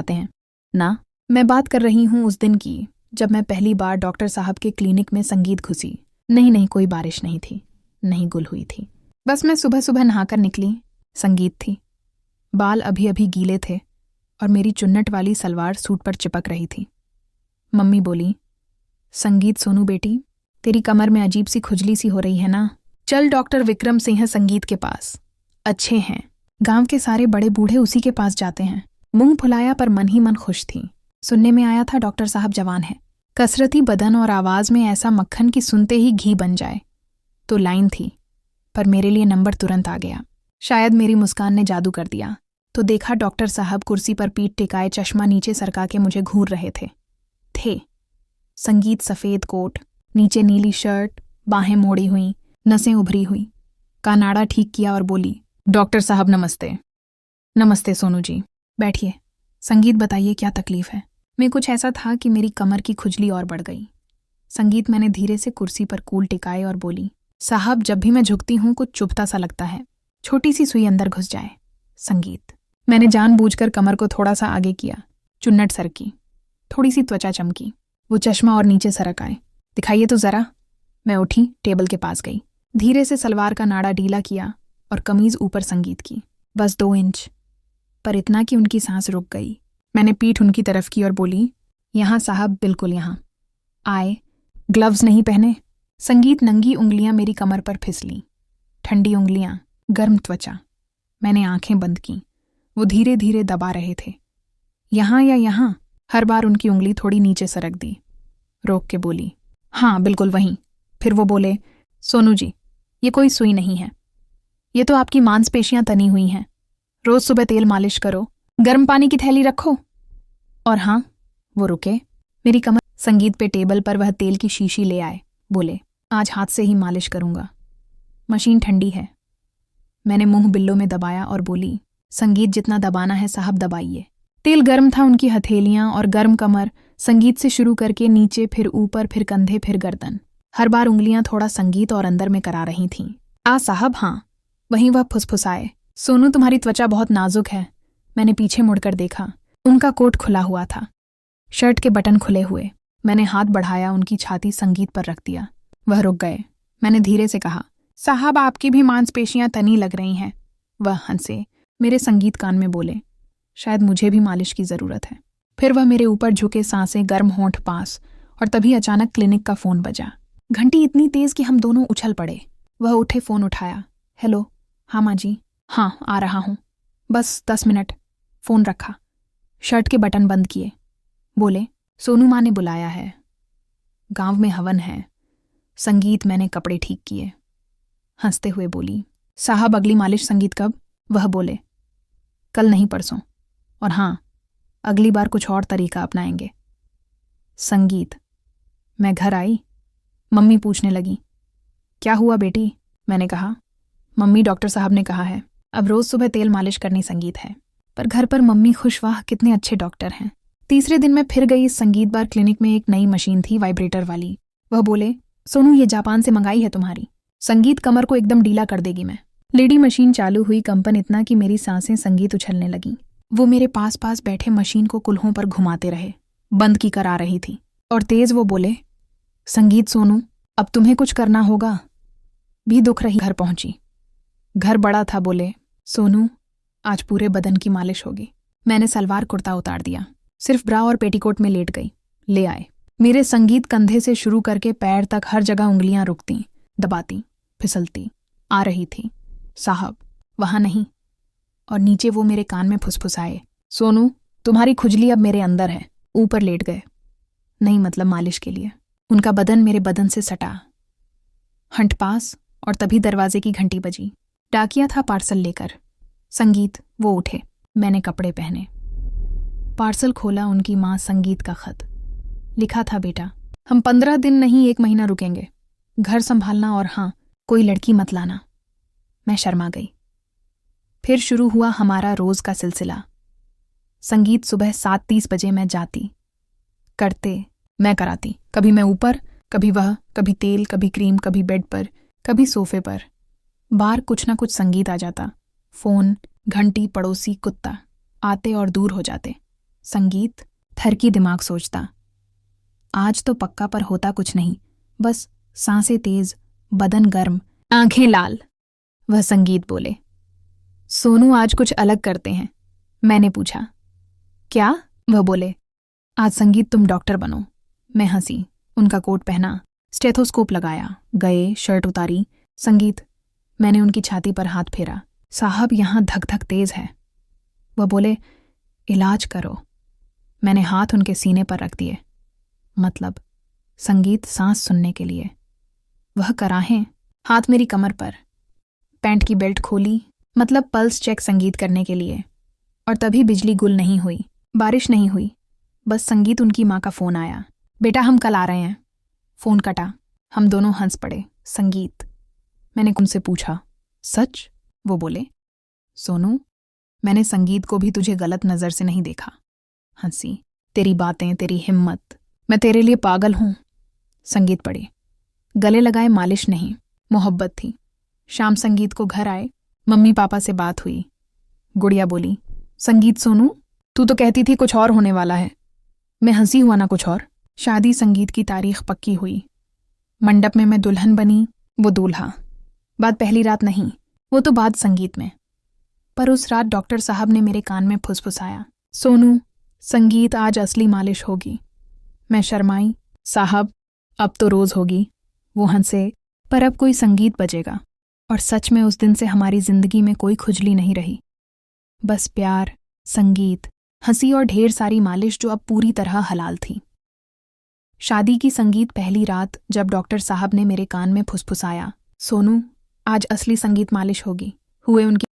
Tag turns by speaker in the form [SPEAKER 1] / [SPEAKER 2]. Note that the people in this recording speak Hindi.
[SPEAKER 1] आते हैं ना। मैं बात कर रही हूँ उस दिन की जब मैं पहली बार डॉक्टर साहब के क्लिनिक में संगीत घुसी। नहीं, कोई बारिश नहीं थी, नहीं गुल हुई थी। बस मैं सुबह सुबह नहाकर निकली। संगीत थी। बाल अभी अभी गीले थे और मेरी चुन्नट वाली सलवार सूट पर चिपक रही थी। मम्मी बोली, संगीत सोनू बेटी, तेरी कमर में अजीब सी खुजली सी हो रही है ना, चल डॉक्टर विक्रम सिंह संगीत के पास, अच्छे हैं। गांव के सारे बड़े बूढ़े उसी के पास जाते हैं। मुंह फुलाया पर मन ही मन खुश थी। सुनने में आया था डॉक्टर साहब जवान है। कसरती बदन और आवाज में ऐसा मक्खन कि सुनते ही घी बन जाए। तो लाइन थी, पर मेरे लिए नंबर तुरंत आ गया। शायद मेरी मुस्कान ने जादू कर दिया। तो देखा डॉक्टर साहब कुर्सी पर पीठ टिकाए चश्मा नीचे सरका के मुझे घूर रहे थे। संगीत सफेद कोट, नीचे नीली शर्ट, बाहें मोड़ी हुई, नसें उभरी हुई। कानाड़ा ठीक किया और बोली, डॉक्टर साहब नमस्ते। नमस्ते सोनू जी, बैठिए। संगीत बताइए क्या तकलीफ है। मैं कुछ ऐसा था कि मेरी कमर की खुजली और बढ़ गई। संगीत मैंने धीरे से कुर्सी पर कूल टिकाए और बोली, साहब जब भी मैं झुकती हूं कुछ चुभता सा लगता है, छोटी सी सुई अंदर घुस जाए। संगीत, मैंने जानबूझकर कमर को थोड़ा सा आगे किया। चुन्नट सरकी, थोड़ी सी त्वचा चमकी, वो चश्मा और नीचे सरक आए। दिखाइए तो जरा। मैं उठी, टेबल के पास गई, धीरे से सलवार का नाड़ा ढीला किया और कमीज ऊपर संगीत की, बस 2 इंच, पर इतना कि उनकी सांस रुक गई। मैंने पीठ उनकी तरफ की और बोली, यहाँ साहब, बिल्कुल यहाँ। आए, ग्लव्स नहीं पहने। संगीत नंगी उंगलियां मेरी कमर पर फिसली, ठंडी उंगलियां, गर्म त्वचा। मैंने आंखें बंद की। वो धीरे धीरे दबा रहे थे। यहाँ या यहाँ। हर बार उनकी उंगली थोड़ी नीचे सरक दी। रोक के बोली, हाँ बिल्कुल वहीं। फिर वो बोले, सोनू जी, ये कोई सुई नहीं है, ये तो आपकी मांसपेशियां तनी हुई हैं। रोज सुबह तेल मालिश करो, गर्म पानी की थैली रखो। और हाँ, वो रुके। मेरी कमर संगीत पे टेबल पर वह तेल की शीशी ले आए। बोले, आज हाथ से ही मालिश करूंगा, मशीन ठंडी है। मैंने मुंह बिल्लों में दबाया और बोली, संगीत जितना दबाना है साहब दबाइए। तेल गर्म था। उनकी हथेलियां और गर्म कमर संगीत से शुरू करके नीचे, फिर ऊपर, फिर कंधे, फिर गर्दन। हर बार उंगलियां थोड़ा संगीत और अंदर में करा रही थीं। आ साहब हाँ। वहीं वह फुसफुसाए, सोनू तुम्हारी त्वचा बहुत नाजुक है। मैंने पीछे मुड़कर देखा। उनका कोट खुला हुआ था, शर्ट के बटन खुले हुए। मैंने हाथ बढ़ाया, उनकी छाती संगीत पर रख दिया। वह रुक गए। मैंने धीरे से कहा, साहब आपकी भी मांसपेशियां तनी लग रही हैं। वह हंसे। मेरे संगीत कान में बोले, शायद मुझे भी मालिश की जरूरत है। फिर वह मेरे ऊपर झुके, सांसें गर्म, होंठ पास। और तभी अचानक क्लिनिक का फोन बजा। घंटी इतनी तेज कि हम दोनों उछल पड़े। वह उठे, फोन उठाया। हेलो, हाँ माँ जी, हाँ आ रहा हूँ, बस 10 मिनट। फोन रखा, शर्ट के बटन बंद किए। बोले, सोनू माँ ने बुलाया है, गांव में हवन है। संगीत, मैंने कपड़े ठीक किए। हंसते हुए बोली, साहब अगली मालिश संगीत कब? वह बोले, कल नहीं परसों। और हाँ, अगली बार कुछ और तरीका अपनाएंगे। संगीत, मैं घर आई। मम्मी पूछने लगी, क्या हुआ बेटी? मैंने कहा, मम्मी डॉक्टर साहब ने कहा है अब रोज सुबह तेल मालिश करनी। संगीत है, पर घर पर मम्मी खुश, वाह कितने अच्छे डॉक्टर हैं। तीसरे दिन मैं फिर गई। संगीत बार क्लिनिक में एक नई मशीन थी, वाइब्रेटर वाली। वह बोले, सोनू ये जापान से मंगाई है तुम्हारी, संगीत कमर को एकदम ढीला कर देगी। मैं लेडी मशीन चालू हुई, कंपन इतना कि मेरी सांसें संगीत उछलने लगीं। वो मेरे पास पास बैठे मशीन को कुल्हों पर घुमाते रहे, बंद की कर आ रही थी। और तेज वो बोले, संगीत सोनू अब तुम्हें कुछ करना होगा। भी दुख रही। घर पहुंची। घर बड़ा था। बोले, सोनू आज पूरे बदन की मालिश होगी। मैंने सलवार कुर्ता उतार दिया, सिर्फ ब्रा और पेटीकोट में लेट गई। ले आए। मेरे संगीत कंधे से शुरू करके पैर तक हर जगह उंगलियां रुकती, दबाती, फिसलती आ रही थी। साहब वहां नहीं। और नीचे वो मेरे कान में फुसफुसाए, सोनू तुम्हारी खुजली अब मेरे अंदर है। ऊपर लेट गए, नहीं मतलब मालिश के लिए। उनका बदन मेरे बदन से सटा, हंट पास। और तभी दरवाजे की घंटी बजी। डाकिया था पार्सल लेकर। संगीत, वो उठे। मैंने कपड़े पहने, पार्सल खोला। उनकी माँ संगीत का खत। लिखा था, बेटा हम 15 दिन नहीं 1 महीना रुकेंगे, घर संभालना और हाँ कोई लड़की मत लाना। मैं शर्मा गई। फिर शुरू हुआ हमारा रोज का सिलसिला। संगीत सुबह 7:30 बजे मैं जाती, करते मैं कराती। कभी मैं ऊपर, कभी वह, कभी तेल, कभी क्रीम, कभी बेड पर, कभी सोफे पर। बाहर कुछ ना कुछ संगीत आ जाता। फोन, घंटी, पड़ोसी, कुत्ता आते और दूर हो जाते। संगीत थरकी दिमाग सोचता। आज तो पक्का पर होता कुछ नहीं, बस सांसें तेज, बदन गर्म, आंखें लाल। वह संगीत बोले, सोनू आज कुछ अलग करते हैं। मैंने पूछा, क्या? वह बोले, आज संगीत तुम डॉक्टर बनो। मैं हंसी, उनका कोट पहना, स्टेथोस्कोप लगाया, गए, शर्ट उतारी। संगीत, मैंने उनकी छाती पर हाथ फेरा। साहब यहाँ धक धक तेज है। वह बोले, इलाज करो। मैंने हाथ उनके सीने पर रख दिए, मतलब संगीत सांस सुनने के लिए। वह कराहें, हाथ मेरी कमर पर। पैंट की बेल्ट खोली, मतलब पल्स चेक संगीत करने के लिए। और तभी बिजली गुल नहीं हुई, बारिश नहीं हुई, बस संगीत उनकी माँ का फ़ोन आया, बेटा हम कल आ रहे हैं। फ़ोन कटा, हम दोनों हंस पड़े। संगीत, मैंने उनसे पूछा, सच? वो बोले, सोनू, मैंने संगीत को भी तुझे गलत नज़र से नहीं देखा। हंसी, तेरी बातें, तेरी हिम्मत, मैं तेरे लिए पागल हूँ। संगीत पड़े, गले लगाए मालिश नहीं, मोहब्बत थी। शाम संगीत को घर आए, मम्मी पापा से बात हुई। गुड़िया बोली, संगीत सोनू, तू तो कहती थी कुछ और होने वाला है। मैं हंसी, हुआ ना कुछ और। शादी संगीत की तारीख पक्की हुई। मंडप में मैं दुल्हन बनी, वो दूल्हा। बात पहली रात नहीं, वो तो बात संगीत में। पर उस रात डॉक्टर साहब ने मेरे कान में फुसफुसाया, सोनू, संगीत आज असली मालिश होगी। मैं शर्माई, साहब अब तो रोज़ होगी। वो हंसे, पर अब कोई संगीत बजेगा। और सच में उस दिन से हमारी जिंदगी में कोई खुजली नहीं रही, बस प्यार, संगीत, हंसी और ढेर सारी मालिश जो अब पूरी तरह हलाल थी। शादी की संगीत पहली रात जब डॉक्टर साहब ने मेरे कान में फुसफुसाया, सोनू आज असली संगीत मालिश होगी, हुए उनकी